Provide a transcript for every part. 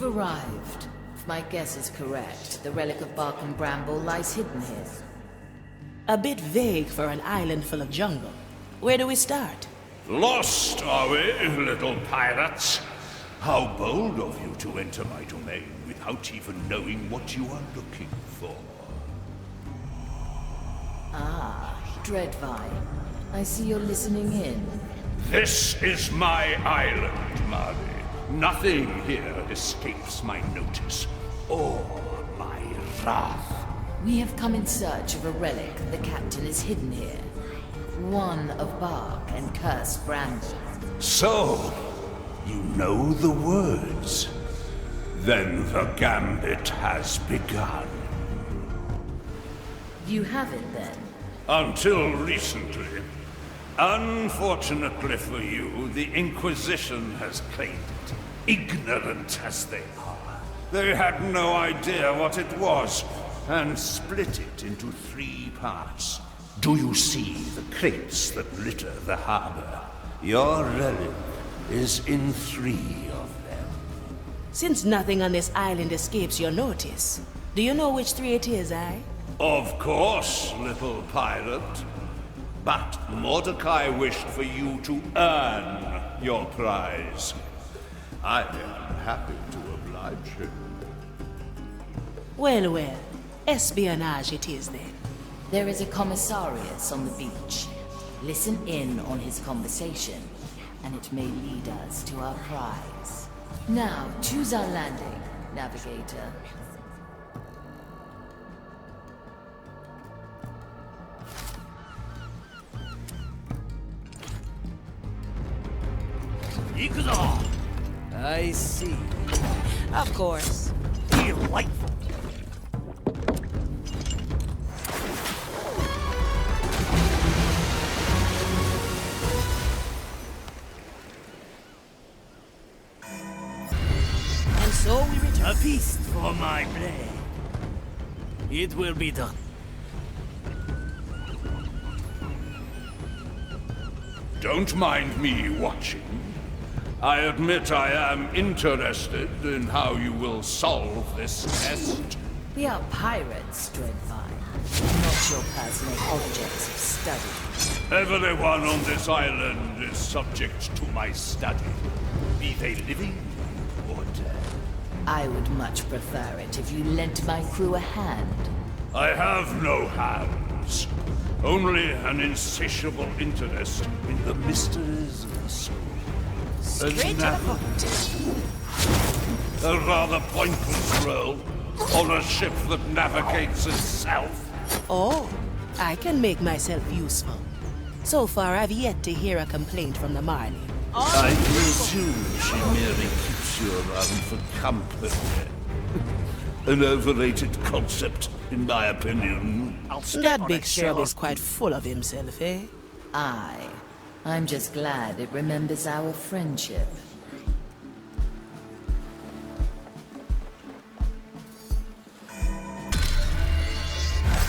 You've arrived. If my guess is correct, the relic of bark and bramble lies hidden here. A bit vague for an island full of jungle. Where do we start? Lost, are we, little pirates? How bold of you to enter my domain without even knowing what you are looking for. Ah, Dreadvine. I see you're listening in. This is my island, Marley. Nothing here escapes my notice or my wrath. We have come in search of a relic the captain is hidden here. One of bark and cursed bramble. So, you know the words. Then the gambit has begun. You have it then? Until recently. Unfortunately for you, the Inquisition has claimed it. Ignorant as they are. They had no idea what it was, and split it into 3 parts. Do you see the crates that litter the harbor? Your relic is in 3 of them. Since nothing on this island escapes your notice, do you know which 3 it is, eh? Of course, little pirate. But Mordecai wished for you to earn your prize. I am happy to oblige him. Well, well. Espionage it is then. There is a commissarius on the beach. Listen in on his conversation, and it may lead us to our prize. Now, choose our landing, navigator. I see. Of course. Delightful. And so we return. A feast for my blade. It will be done. Don't mind me watching. I admit I am interested in how you will solve this test. We are pirates, Dreadvine, not your personal objects of study. Everyone on this island is subject to my study, be they living or dead. I would much prefer it if you lent my crew a hand. I have no hands, only an insatiable interest in the mysteries of the soul. Straight to the point. A rather pointless role on a ship that navigates itself. Oh, I can make myself useful. So far, I've yet to hear a complaint from the Marley. I presume she merely keeps you around for company. An overrated concept, in my opinion. That big shrub is quite full of himself, eh? Aye. I'm just glad it remembers our friendship.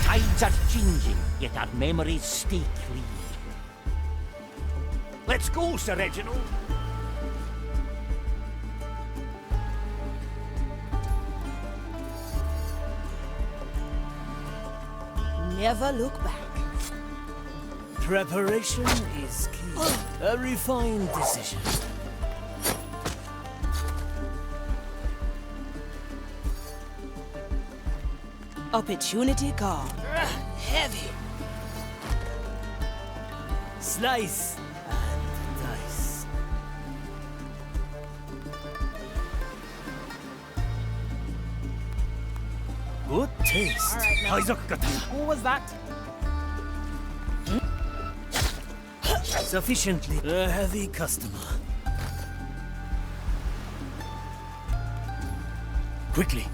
Tides are changing, yet our memories stay clean. Let's go, Sir Reginald. Never look back. Preparation is key. A refined decision. Opportunity call. Heavy. Slice and dice. Good taste. What was that? Sufficiently a heavy customer. Quickly.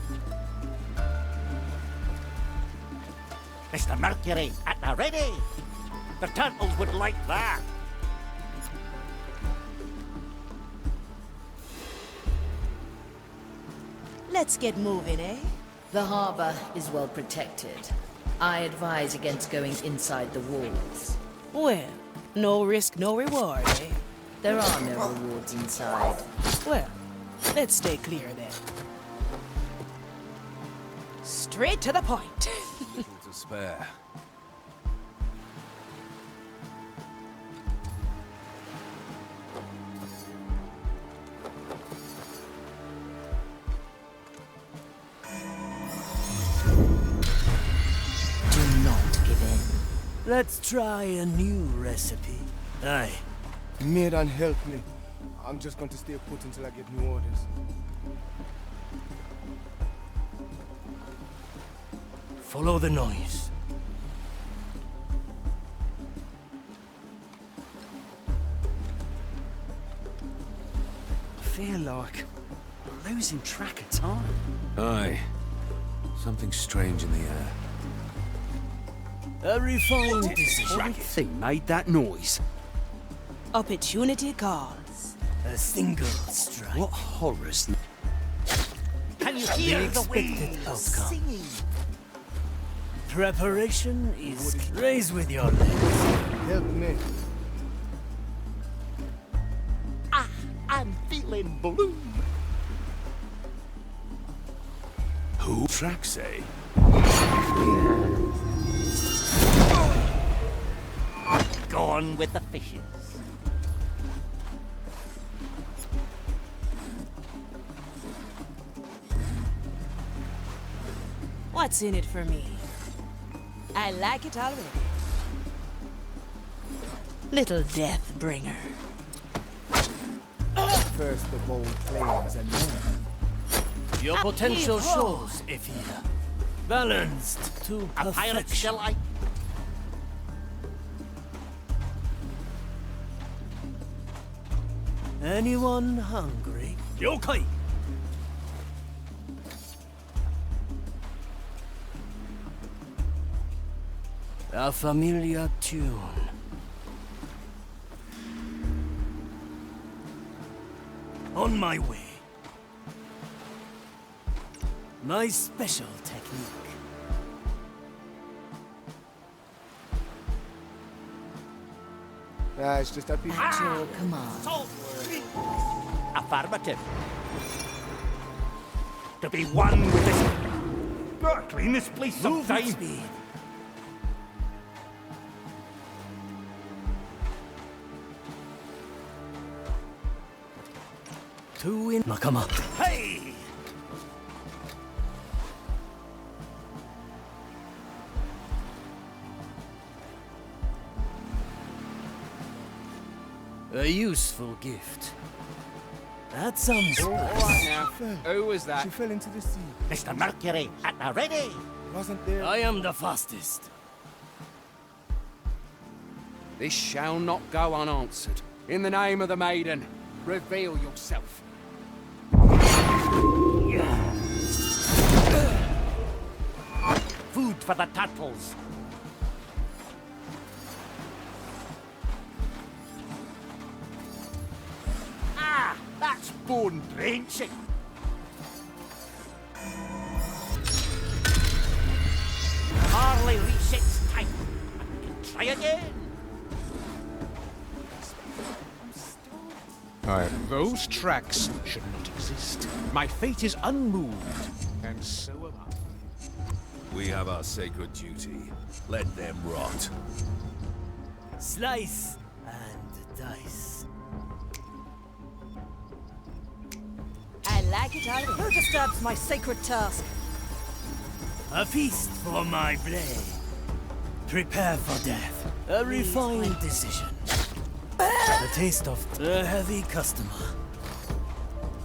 Mr. Mercury, at the ready. The turtles would like that. Let's get moving, eh? The harbor is well protected. I advise against going inside the walls. Well, no risk, no reward, eh? There are no rewards inside. Well, Let's stay clear then. Straight to the point. Little to spare. Do not give in. Let's try a new recipe. Aye. Maid and help me. I'm just going to stay put until I get new orders. Follow the noise. I feel like I'm losing track of time. Aye. Something strange in the air. A refined decision. What thing made that noise? Opportunity calls. A single strike. What horrors? Can you The hear the expected waves outcome. singing? Preparation is raise with your legs. Help me. Ah, I'm feeling blue. Who? Track say? Gone with the fishes. What's in it for me? I like it already. Little death bringer. First the bold flames and then... Your potential shows, Ifia. Balanced to A pirate perfection. delight. Anyone hungry? Yokai! A familiar tune. On my way. My special technique. It's just a piece of... At your command. Salt. Affirmative. To be one with this. Gotta clean this place sometime. Speed. Two in Nakama. Hey! A useful gift. That sounds Who was that? She fell into the sea. Mr. Mercury, at the ready. Wasn't there... I am the fastest. This shall not go unanswered. In the name of the maiden, reveal yourself. Food for the turtles. Ah, that's bone drenching. Hardly resets time. I can try again. Those tracks should not exist. My fate is unmoved, and so am I. We have our sacred duty. Let them rot. Slice and dice. I like it already. Who disturbs my sacred task? A feast for my blade. Prepare for death. A refined decision. The taste of a heavy customer.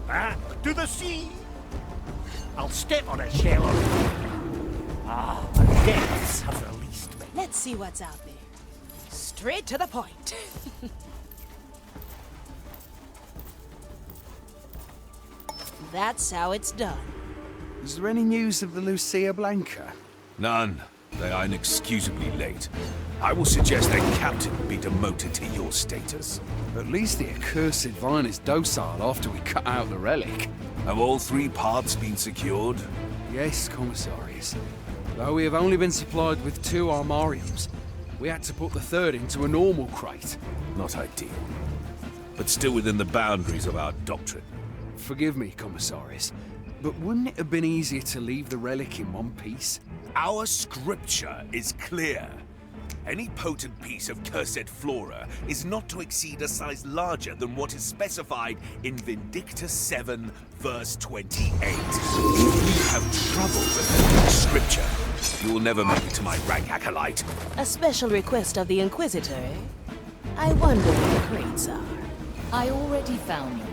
Back to the sea. I'll step on a shell. Ah, the depths have released me. Let's see what's out there. Straight to the point. That's how it's done. Is there any news of the Lucia Blanca? None. They are inexcusably late. I will suggest their captain be demoted to your status. At least the accursed vine is docile after we cut out the relic. Have all three parts been secured? Yes, Commissarius. Though we have only been supplied with 2 armariums, we had to put the third into a normal crate. Not ideal. But still within the boundaries of our doctrine. Forgive me, Commissaris, but wouldn't it have been easier to leave the relic in one piece? Our scripture is clear. Any potent piece of cursed flora is not to exceed a size larger than what is specified in Vindicta 7, verse 28. If you have trouble with scripture, you will never make it to my rank acolyte. A special request of the Inquisitor, eh? I wonder where the crates are. I already found them.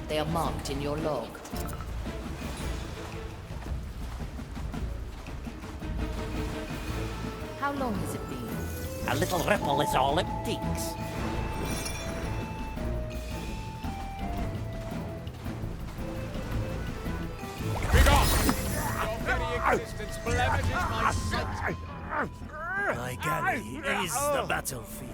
They are marked in your log. How long has it been? A little ripple is all it takes. My galley is the battlefield.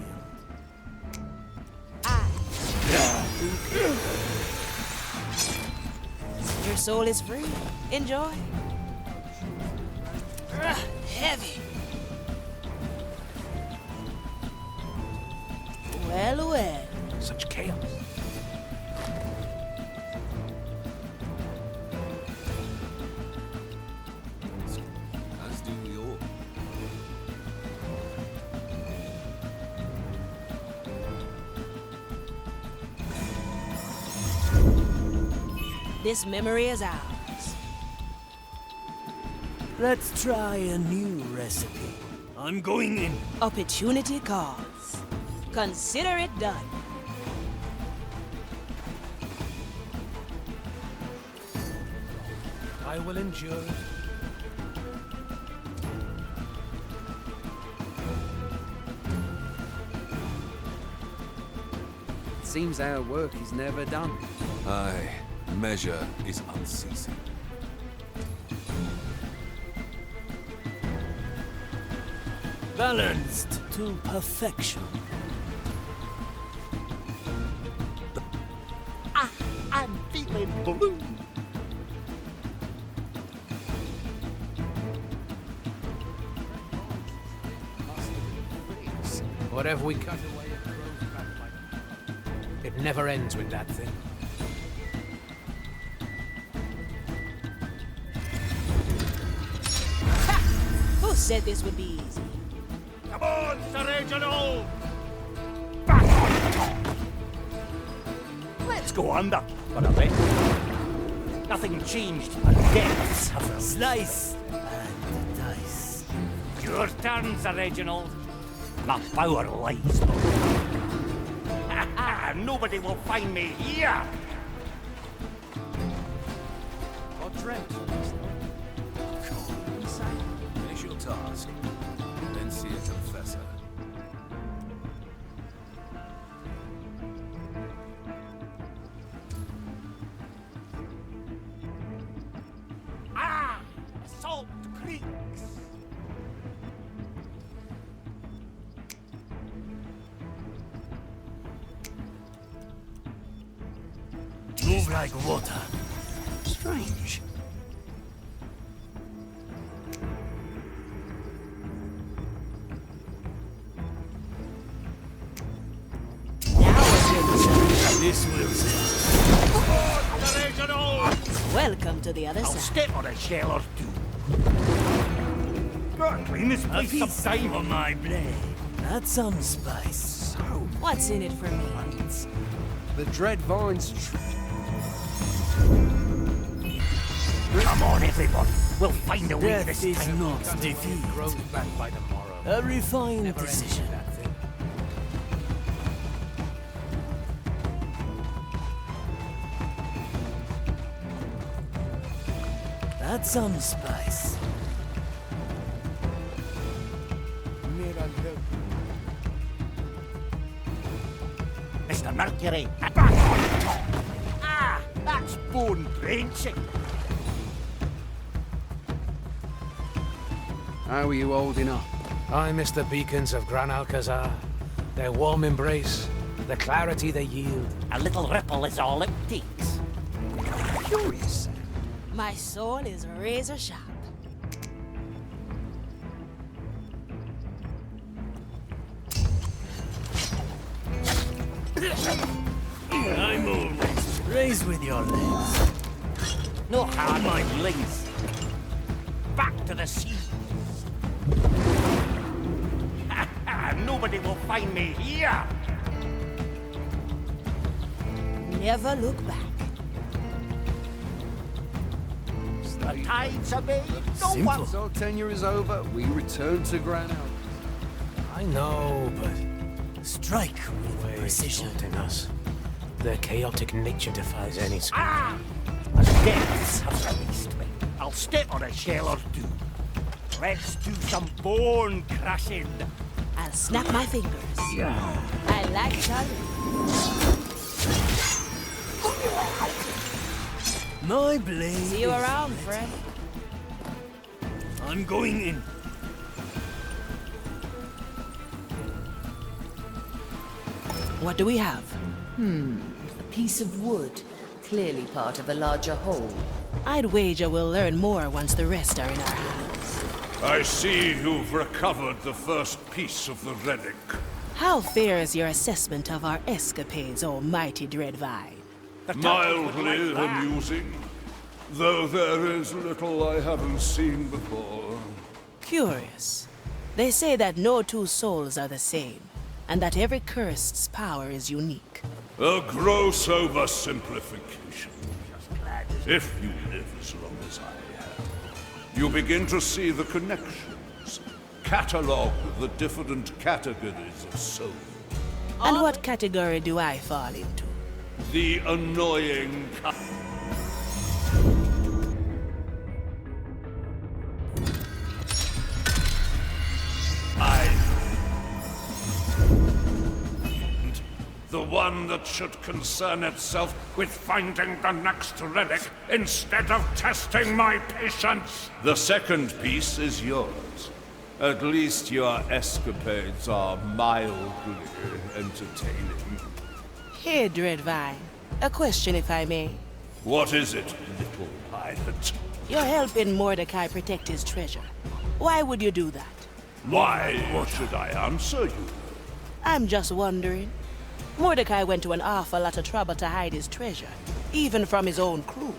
Your soul is free. Enjoy. Heavy. Well, well. Such chaos. As do we all. This memory is ours. Let's try a new recipe. I'm going in. Opportunity calls. Consider it done. I will endure it. Seems our work is never done. Aye, measure is unceasing. Balanced to perfection. I'm feeling blue. Whatever we cut away, it grows back like... It never ends with that thing. Who said this would be easy? Come on, Sir Reginald! Let's go under for a bit. Nothing changed, but depths have Slice and dice. Your turn, Sir Reginald. My power lies below. Nobody will find me here. Or dreamt. Finish your task, then see a confessor. Salt Creeks. Move like water. Strange. This will Welcome to the other I'll side. step on a shell or two. Gotta clean this a place up feast time. for my blade. Add some spice. What's in it for me? The dread vines. Come on, everyone. We'll find a way Death this is time. not It defeat. grows back by tomorrow. A refined Never ends decision. with that thing. Add some spice. Need and help. Mr. Mercury, back on top. Ah, that's bone drenching. How are you holding up? I miss the beacons of Gran Alcazar. Their warm embrace, the clarity they yield. A little ripple is all it takes. Curious. My soul is razor sharp. I'm always Raise with your legs. No hard my legs. Back to the sea. Nobody will find me here. Never look back. The tides are made. No Simple. one. So tenure is over, we return to Granada. I know, but strike with precision. Us. Their chaotic nature defies any skill. Ah! The depths have released me. I'll step on a shell or two. Let's do some bone crushing. I'll snap my fingers. I like challenge. My blade. See you is around, ready. friend. I'm going in. What do we have? A piece of wood, clearly part of a larger whole. I'd wager we'll learn more once the rest are in our hands. I see you've recovered the first piece of the relic. How fair is your assessment of our escapades, O mighty Dreadvine? Mildly amusing, though there is little I haven't seen before. Curious. They say that no two souls are the same, and that every cursed's power is unique. A gross oversimplification. If you live as long as I have, you begin to see the connections, catalogue the different categories of soul. And what category do I fall into? The annoying the one that should concern itself with finding the next relic instead of testing my patience. The second piece is yours. At least your escapades are mildly entertaining. Here, Dreadvine. A question, if I may. What is it, little pilot? You're helping Mordecai protect his treasure. Why would you do that? Why should I answer you? I'm just wondering. Mordecai went to an awful lot of trouble to hide his treasure, even from his own crew.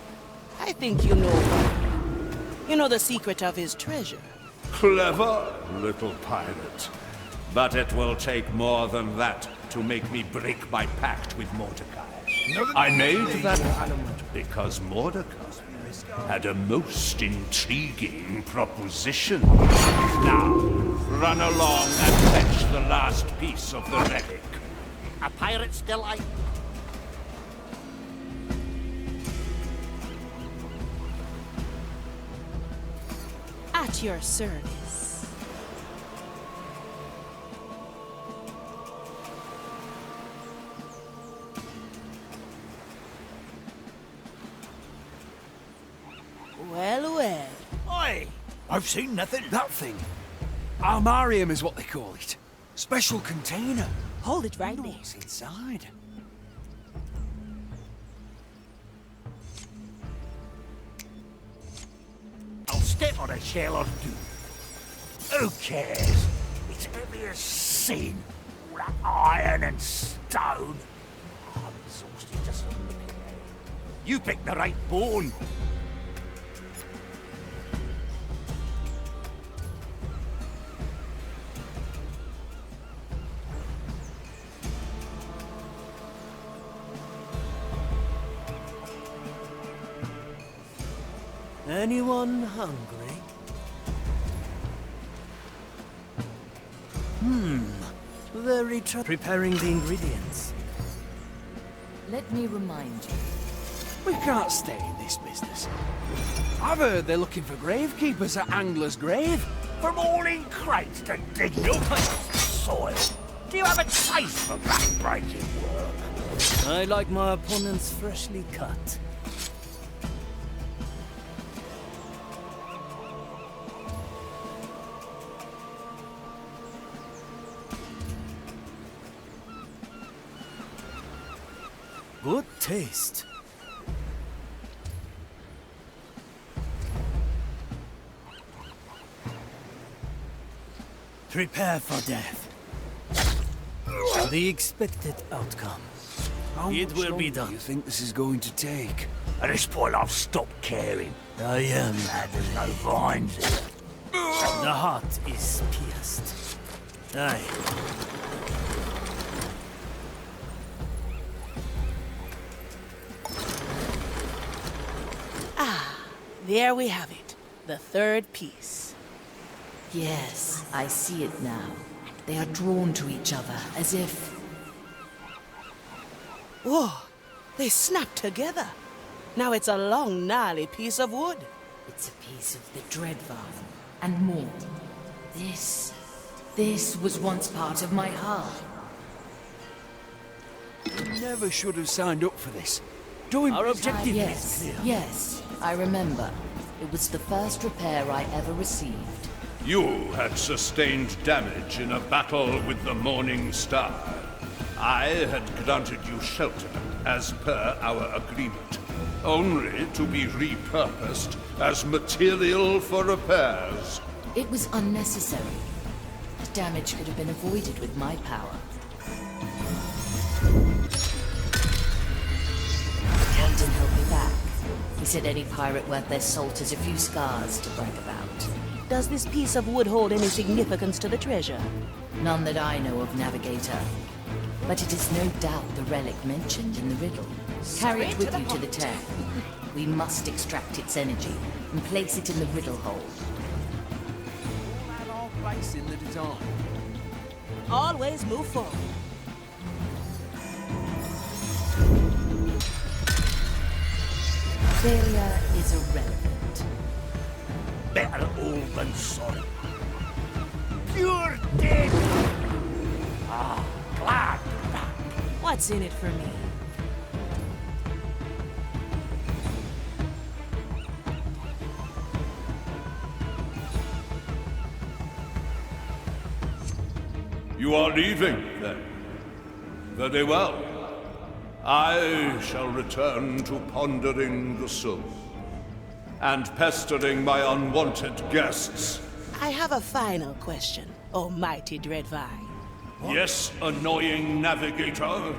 I think you know why. You know the secret of his treasure. Clever, little pilot. But it will take more than that to make me break my pact with Mordecai. I made that pact because Mordecai had a most intriguing proposition. Now, run along and fetch the last piece of the relic. A pirate's delight. At your service. Well, well. Oi! I've seen nothing. That thing. Armarium is what they call it. Special container. Hold it right Wonder there. what's inside. I'll step on a shell or two. Who cares? It's heavy as sin. All that iron and stone. I'm exhausted just from looking at it. You picked the right bone. Anyone hungry? Very preparing the ingredients. Let me remind you. We can't stay in this business. I've heard they're looking for gravekeepers at Angler's Grave. From all in crates to dig your soil. Do you have a taste for back-breaking work? I like my opponents freshly cut. Good taste. Prepare for death. The expected outcome. It will be Do done. you think this is going to take? At this point, I've stopped caring. I am. There's no vines here. The heart is pierced. Aye. There we have it. The third piece. Yes, I see it now. They are drawn to each other, as if... Whoa! They snapped together. Now it's a long, gnarly piece of wood. It's a piece of the Dreadvine, and more. This was once part of my hull. You never should have signed up for this. Doing Our objective Yes, is clear. yes, I remember. It was the first repair I ever received. You had sustained damage in a battle with the Morning Star. I had granted you shelter, as per our agreement, only to be repurposed as material for repairs. It was unnecessary. The damage could have been avoided with my power. Captain helped me back. He said any pirate worth their salt has a few scars to brag about. Does this piece of wood hold any significance to the treasure? None that I know of, Navigator. But it is no doubt the relic mentioned in the riddle. Carry it with you to the tank. We must extract its energy and place it in the riddle hold. All our place in the design. Always move forward. Failure is irrelevant. Better all than sorry. Pure dead! Ah, glad you're back. What's in it for me? You are leaving, then? Very well. I shall return to pondering the soul, and pestering my unwanted guests. I have a final question, almighty Dreadvine. Yes, annoying navigator?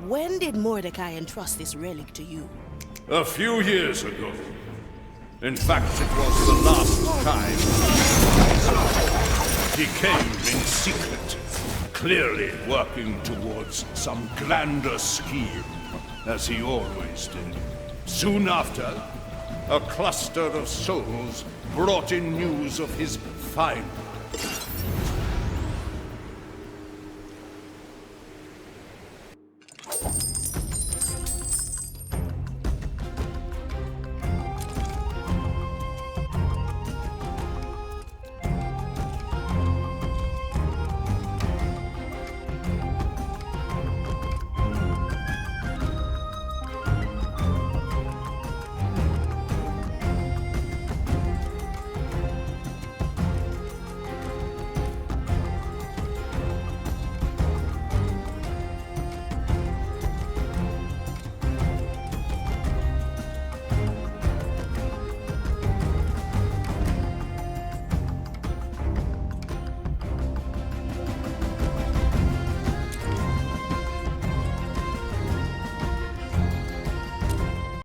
When did Mordecai entrust this relic to you? A few years ago. In fact, it was the last time. He came in secret, clearly working towards some grander scheme, as he always did. Soon after, a cluster of souls brought in news of his final